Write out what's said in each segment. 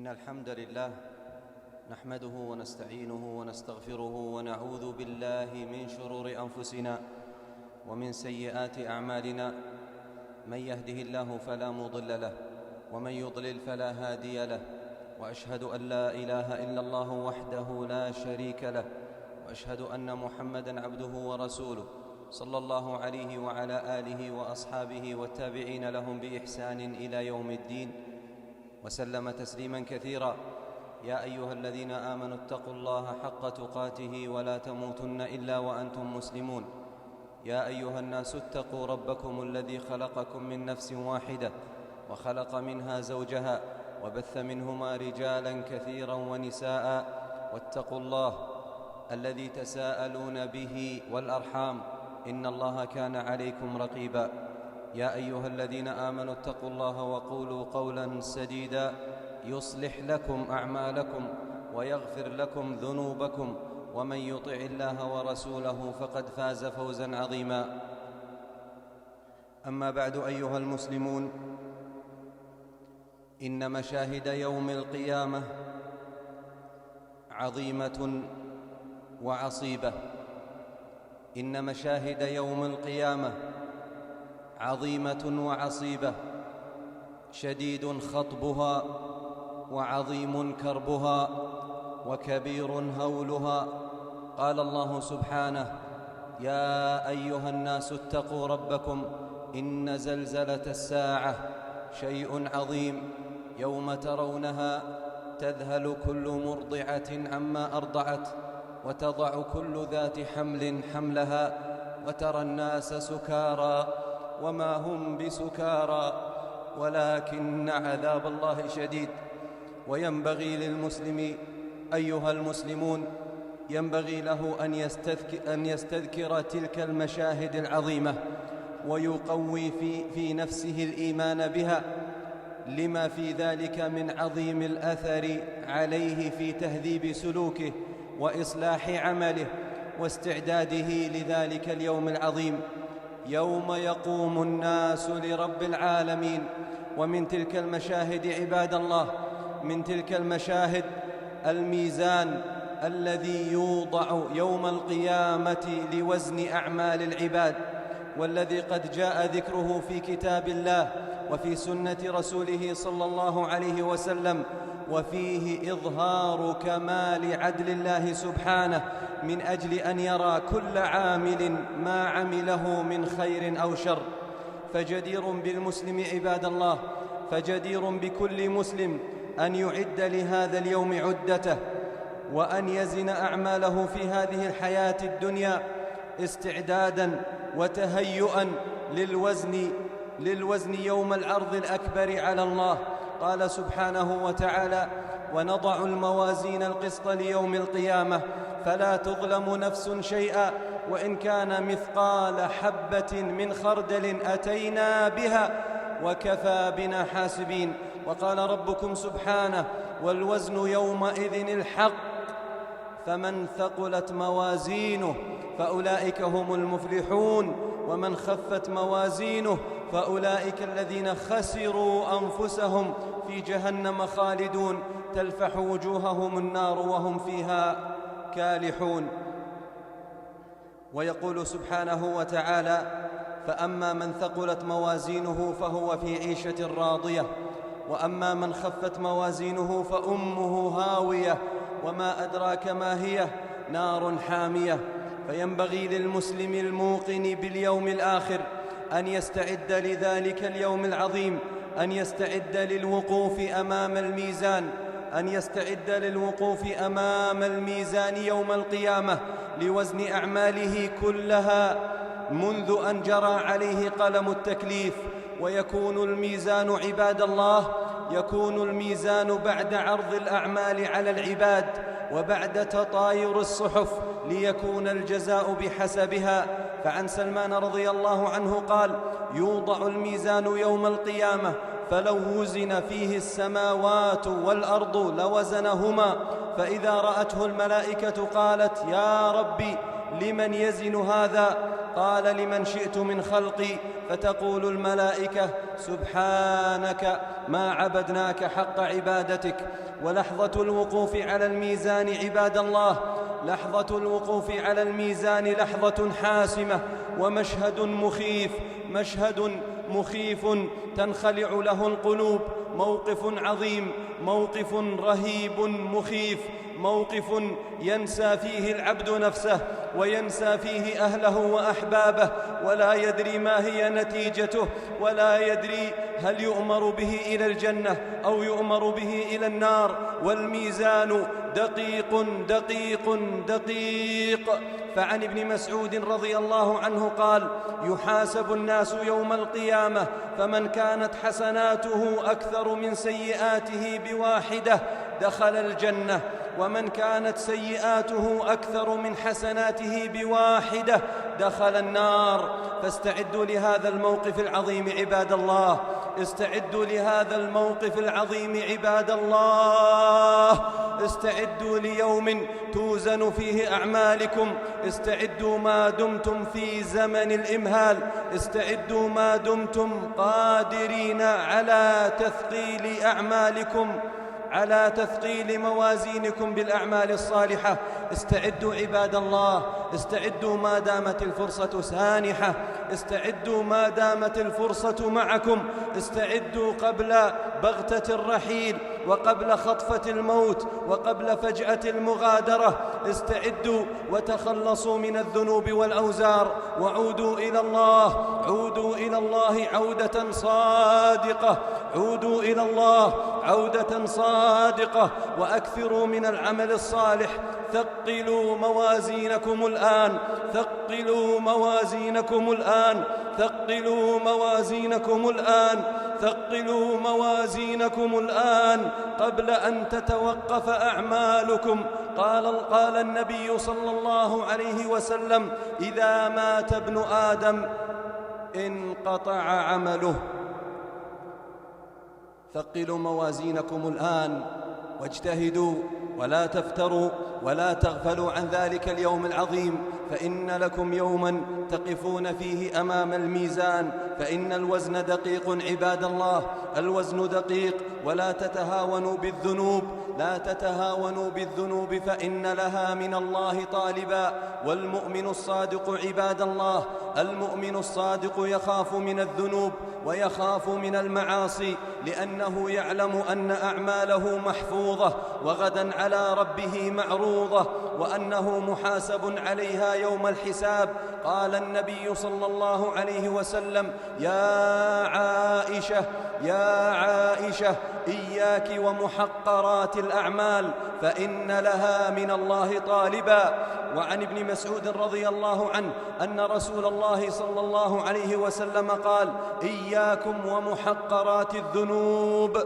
إن الحمد لله نحمده ونستعينه ونستغفره ونعوذ بالله من شرور أنفسنا ومن سيئات أعمالنا. من يهده الله فلا مضل له ومن يضلل فلا هادي له، وأشهد أن لا إله إلا الله وحده لا شريك له، وأشهد أن محمدًا عبده ورسوله صلى الله عليه وعلى آله وأصحابه والتابعين لهم بإحسان إلى يوم الدين، وسلم تسليماً كثيراً. يا أيها الذين آمنوا اتقوا الله حق تقاته ولا تموتن إلا وأنتم مسلمون. يا أيها الناس اتقوا ربكم الذي خلقكم من نفس واحدة وخلق منها زوجها وبث منهما رجالاً كثيراً ونساء، واتقوا الله الذي تساءلون به والأرحام إن الله كان عليكم رقيبا. يا أيها الذين آمنوا اتقوا الله وقولوا قولا سديدا يصلح لكم أعمالكم ويغفر لكم ذنوبكم، ومن يطع الله ورسوله فقد فاز فوزا عظيما. أما بعد أيها المسلمون، إن مشاهد يوم القيامة عظيمة وعصيبة. إن مشاهد يوم القيامة عظيمة وعصيبة، شديد خطبها وعظيم كربها وكبير هولها. قال الله سبحانه: يا أيها الناس اتقوا ربكم إن زلزلة الساعة شيء عظيم، يوم ترونها تذهل كل مرضعة عما أرضعت وتضع كل ذات حمل حملها، وترى الناس سكارى وما هم بسكارى ولكن عذاب الله شديد. وينبغي للمسلم أيها المسلمون، ينبغي له أن يستذكر تلك المشاهد العظيمة ويقوي في نفسه الإيمان بها، لما في ذلك من عظيم الأثر عليه في تهذيب سلوكه وإصلاح عمله واستعداده لذلك اليوم العظيم، يوم يقوم الناس لرب العالمين. ومن تلك المشاهد عباد الله، من تلك المشاهد الميزان الذي يوضع يوم القيامة لوزن أعمال العباد، والذي قد جاء ذكره في كتاب الله وفي سنة رسوله صلى الله عليه وسلم، وفيه إظهار كمال عدل الله سبحانه من أجل أن يرى كل عامل ما عمله من خير أو شر. فجدير بالمسلم عباد الله، فجدير بكل مسلم أن يعد لهذا اليوم عدته، وأن يزن أعماله في هذه الحياة الدنيا استعداداً وتهيئاً للوزن يوم العرض الأكبر على الله. قال سبحانه وتعالى: ونضع الموازين القسط ليوم القيامة فلا تظلم نفس شيئا وإن كان مثقال حبة من خردل أتينا بها وكفى بنا حاسبين. وقال ربكم سبحانه: والوزن يومئذ الحق فمن ثقلت موازينه فأولئك هم المفلحون ومن خفت موازينه فأولئك الذين خسروا أنفسهم في جهنم خالدون تلفح وجوههم النار وهم فيها كالحون. ويقول سبحانه وتعالى: فأما من ثقلت موازينه فهو في عيشة راضية، وأما من خفت موازينه فأمه هاوية وما أدراك ما هي، نار حامية. فينبغي للمسلم الموقن باليوم الآخر أن يستعد لذلك اليوم العظيم، أن يستعد للوقوف أمام الميزان، أن يستعد للوقوف أمام الميزان يوم القيامة لوزن أعماله كلها منذ أن جرى عليه قلم التكليف. ويكون الميزان عباد الله، يكون الميزان بعد عرض الأعمال على العباد وبعد تطاير الصحف ليكون الجزاء بحسبها. فعن سلمان رضي الله عنه قال: يوضع الميزان يوم القيامة فلو وزن فيه السماوات والأرض لوزنهما، فإذا رأته الملائكة قالت: يا ربي لمن يزن هذا؟ قال لمن شئت من خلقي؟ فتقول الملائكة سبحانك ما عبدناك حق عبادتك. ولحظة الوقوف على الميزان عباد الله، لحظة الوقوف على الميزان لحظة حاسمة ومشهد مخيف، مشهد مخيف تنخلع له القلوب، موقف عظيم، موقف رهيب مخيف، موقف ينسى فيه العبد نفسه وينسى فيه أهله وأحبابه، ولا يدري ما هي نتيجته، ولا يدري هل يؤمر به إلى الجنة أو يؤمر به إلى النار. والميزان دقيق دقيق دقيق. فعن ابن مسعود رضي الله عنه قال: يحاسب الناس يوم القيامة، فمن كانت حسناته أكثر من سيئاته بواحدة دخل الجنة، ومن كانت سيئاته أكثر من حسناته بواحدة دخل النار. فاستعدوا لهذا الموقف العظيم عباد الله، استعدوا لهذا الموقف العظيم عباد الله، استعدوا ليوم توزن فيه أعمالكم، استعدوا ما دمتم في زمن الإمهال، استعدوا ما دمتم قادرين على تثقيل أعمالكم، على تثقيل موازينكم بالأعمال الصالحة. استعدوا عباد الله، استعدوا ما دامت الفرصة سانحة، استعدوا ما دامت الفرصة معكم، استعدوا قبل بغتة الرحيل وقبل خطفة الموت وقبل فجأة المغادرة. استعدوا وتخلصوا من الذنوب والأوزار وعودوا إلى الله، عودوا إلى الله عودة صادقة، عودوا إلى الله عودة صادقة، وأكثروا من العمل الصالح. ثقلوا موازينكم الآن، ثقلوا موازينكم الآن، ثقلوا موازينكم الآن، ثقلوا موازينكم الآن قبل أن تتوقف أعمالكم. قال النبي صلى الله عليه وسلم: إذا مات ابن آدم انقطع عمله. ثقلوا موازينكم الآن واجتهدوا ولا تفتروا ولا تغفلوا عن ذلك اليوم العظيم، فإن لكم يوما تقفون فيه أمام الميزان، فإن الوزن دقيق عباد الله، الوزن دقيق. ولا تتهاونوا بالذنوب، لا تتهاونوا بالذنوب، فإن لها من الله طالبا. والمؤمن الصادق عباد الله، المؤمن الصادق يخاف من الذنوب ويخاف من المعاصي، لأنه يعلم أن أعماله محفوظة وغدا على ربه معروضة، وأنه محاسب عليها يوم الحساب. قال النبي صلى الله عليه وسلم: يا عائشة، يا عائشة، إياك ومحقرات الأعمال فإن لها من الله طالبا. وعن ابن مسعود رضي الله عنه أن رسول الله صلى الله عليه وسلم قال: إياكم ومحقرات الذنوب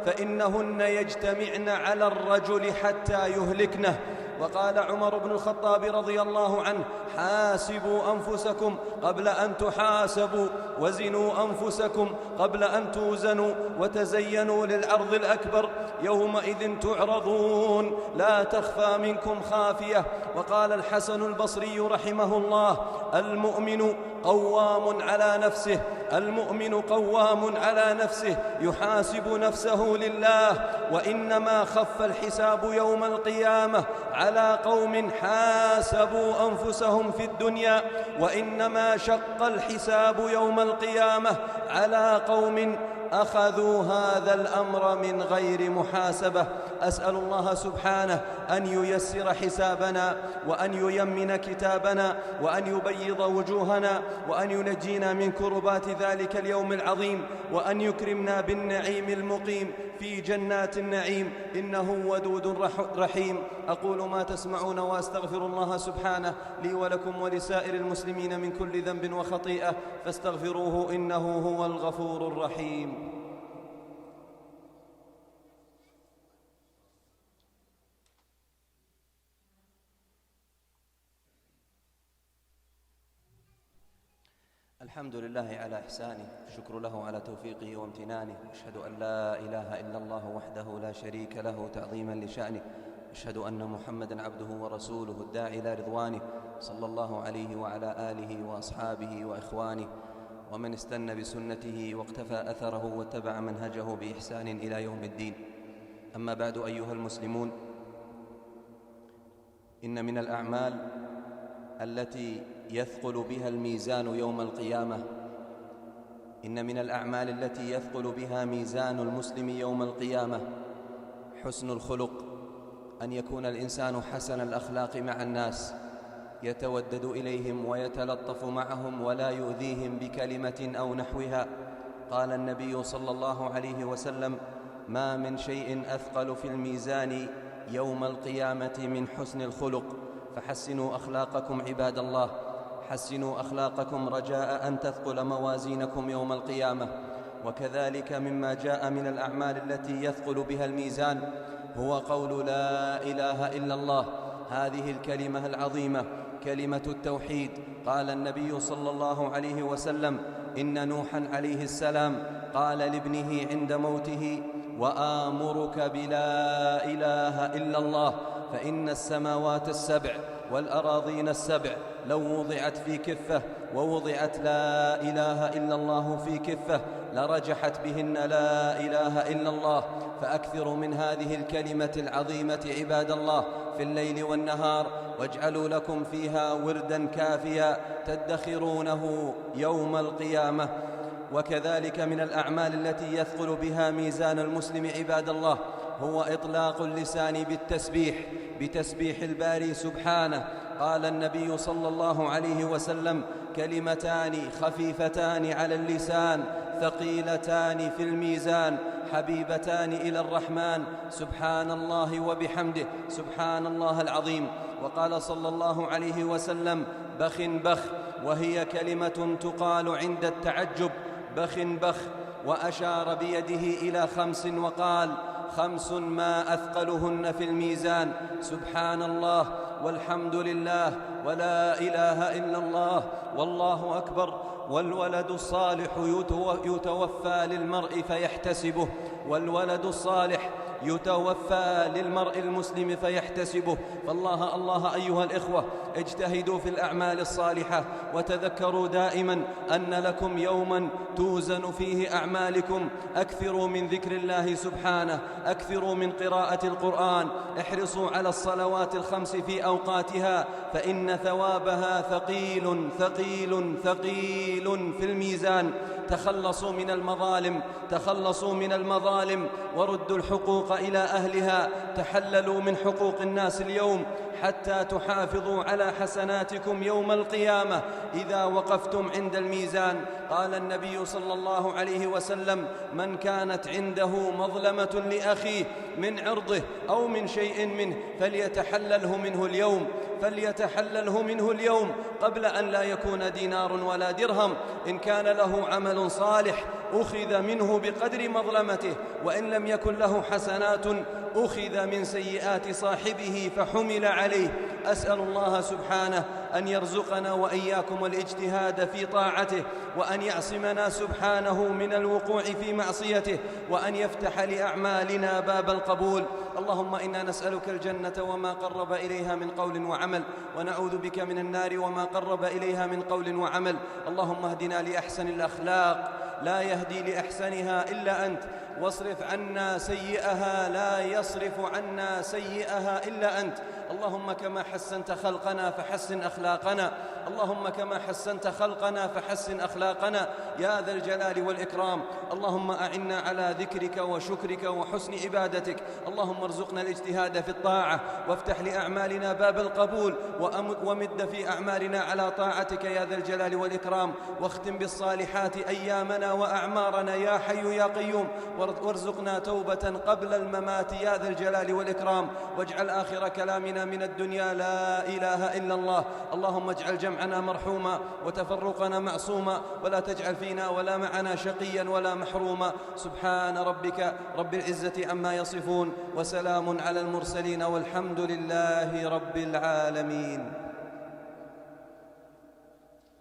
فإنهن يجتمعن على الرجل حتى يهلكنه. وقال عمر بن الخطاب رضي الله عنه: حاسبوا أنفسكم قبل أن تحاسبوا، وزنوا أنفسكم قبل أن توزنوا، وتزينوا للعرض الأكبر، يومئذ تعرضون لا تخفى منكم خافية. وقال الحسن البصري رحمه الله: المؤمن قوام على نفسه، المؤمن قوام على نفسه، يحاسب نفسه لله. وإنما خف الحساب يوم القيامة على قوم حاسبوا أنفسهم في الدنيا، وإنما شق الحساب يوم القيامة على قوم أخذوا هذا الأمر من غير محاسبة. أسأل الله سبحانه أن ييسر حسابنا، وأن ييمن كتابنا، وأن يبيض وجوهنا، وأن ينجينا من كربات ذلك اليوم العظيم، وأن يكرمنا بالنعيم المقيم في جنات النعيم، إنه ودود رحيم. أقول ما تسمعون وأستغفر الله سبحانه لي ولكم ولسائر المسلمين من كل ذنب وخطيئة، فاستغفروه إنه هو الغفور الرحيم. الحمد لله على إحسانه، الشكر له على توفيقه وامتنانه، أشهد أن لا إله إلا الله وحده لا شريك له تعظيما لشأنه، أشهد أن محمدًا عبده ورسوله الداعي إلى رضوانه، صلى الله عليه وعلى آله وأصحابه وإخوانه ومن استنى بسنته واقتفى أثره واتبع منهجه بإحسان إلى يوم الدين. أما بعد، أيها المسلمون، إن من الأعمال التي يثقل بها الميزان يوم القيامة، إن من الأعمال التي يثقل بها ميزان المسلم يوم القيامة حسن الخلق، أن يكون الإنسان حسن الأخلاق مع الناس، يتودد إليهم ويتلطف معهم ولا يؤذيهم بكلمة أو نحوها. قال النبي صلى الله عليه وسلم: ما من شيء أثقل في الميزان يوم القيامة من حسن الخلق، فحسنوا أخلاقكم عباد الله، حسنوا أخلاقكم رجاء أن تثقل موازينكم يوم القيامة. وكذلك مما جاء من الأعمال التي يثقل بها الميزان هو قول لا إله إلا الله، هذه الكلمة العظيمة، كلمة التوحيد. قال النبي صلى الله عليه وسلم: إن نوحا عليه السلام قال لابنه عند موته: وآمرك بلا إله إلا الله، فإن السماوات السبع والأراضين السبع لو وضعت في كفة ووضعت لا إله إلا الله في كفة لرجحت بهن لا إله إلا الله. فأكثروا من هذه الكلمة العظيمة عباد الله في الليل والنهار، واجعلوا لكم فيها وردا كافيا تدخرونه يوم القيامة. وكذلك من الأعمال التي يثقل بها ميزان المسلم عباد الله هو إطلاق اللسان بتسبيح الباري سبحانه. قال النبي صلى الله عليه وسلم: كلمتان خفيفتان على اللسان ثقيلتان في الميزان حبيبتان إلى الرحمن، سبحان الله وبحمده، سبحان الله العظيم. وقال صلى الله عليه وسلم: بخ بخ، وهي كلمة تقال عند التعجب، بخ بخ، وأشار بيده إلى 5 وقال: 5 ما أثقلهن في الميزان، سبحان الله والحمد لله ولا إله إلا الله والله أكبر. والولد الصالح يتوفى للمرء فيحتسبه، والولد الصالح يتوفى للمرء المسلم فيحتسبه. فالله الله أيها الإخوة، اجتهدوا في الأعمال الصالحة، وتذكروا دائما أن لكم يوما توزن فيه أعمالكم. أكثروا من ذكر الله سبحانه، أكثروا من قراءة القرآن، احرصوا على الصلوات الخمس في أوقاتها، فإن ثوابها ثقيل ثقيل ثقيل في الميزان. تخلصوا من المظالم وردوا الحقوق إلى أهلها، تحللوا من حقوق الناس اليوم حتى تحافظوا على حسناتكم يوم القيامة إذا وقفتم عند الميزان. قال النبي صلى الله عليه وسلم: من كانت عنده مظلمة لأخيه من عرضه أو من شيء منه فليتحلله منه اليوم قبل أن لا يكون دينار ولا درهم. إن كان له عمل صالح أخذ منه بقدر مظلمته، وإن لم يكن له حسنات أخذ من سيئات صاحبه فحمل عليه. أسأل الله سبحانه أن يرزقنا وإياكم الاجتهاد في طاعته، وأن يعصمنا سبحانه من الوقوع في معصيته، وأن يفتح لأعمالنا باب القبول. اللهم إنا نسألك الجنة وما قرب إليها من قول وعمل، ونعوذ بك من النار وما قرب إليها من قول وعمل. اللهم اهدنا لأحسن الأخلاق، لا يهدي لأحسنها إلا أنت، واصرف عنا سيئها، لا يصرف عنا سيئها إلا أنت. اللهم كما حسنت خلقنا فحسن أخلاقنا، اللهم كما حسنت خلقنا فحسن أخلاقنا يا ذا الجلال والإكرام. اللهم أعنا على ذكرك وشكرك وحسن عبادتك. اللهم ارزقنا الاجتهاد في الطاعة، وافتح لأعمالنا باب القبول، ومد في أعمالنا على طاعتك يا ذا الجلال والإكرام. واختم بالصالحات أيامنا وأعمارنا يا حي يا قيوم، وارزقنا توبة قبل الممات يا ذا الجلال والإكرام. واجعل آخر كلامنا من الدنيا لا إله إلا الله. اللهم اجعل جمعنا مرحوما وتفرقنا معصوما، ولا تجعل فينا ولا معنا شقيا ولا محروما. سبحان ربك رب العزة عما يصفون، وسلام على المرسلين، والحمد لله رب العالمين.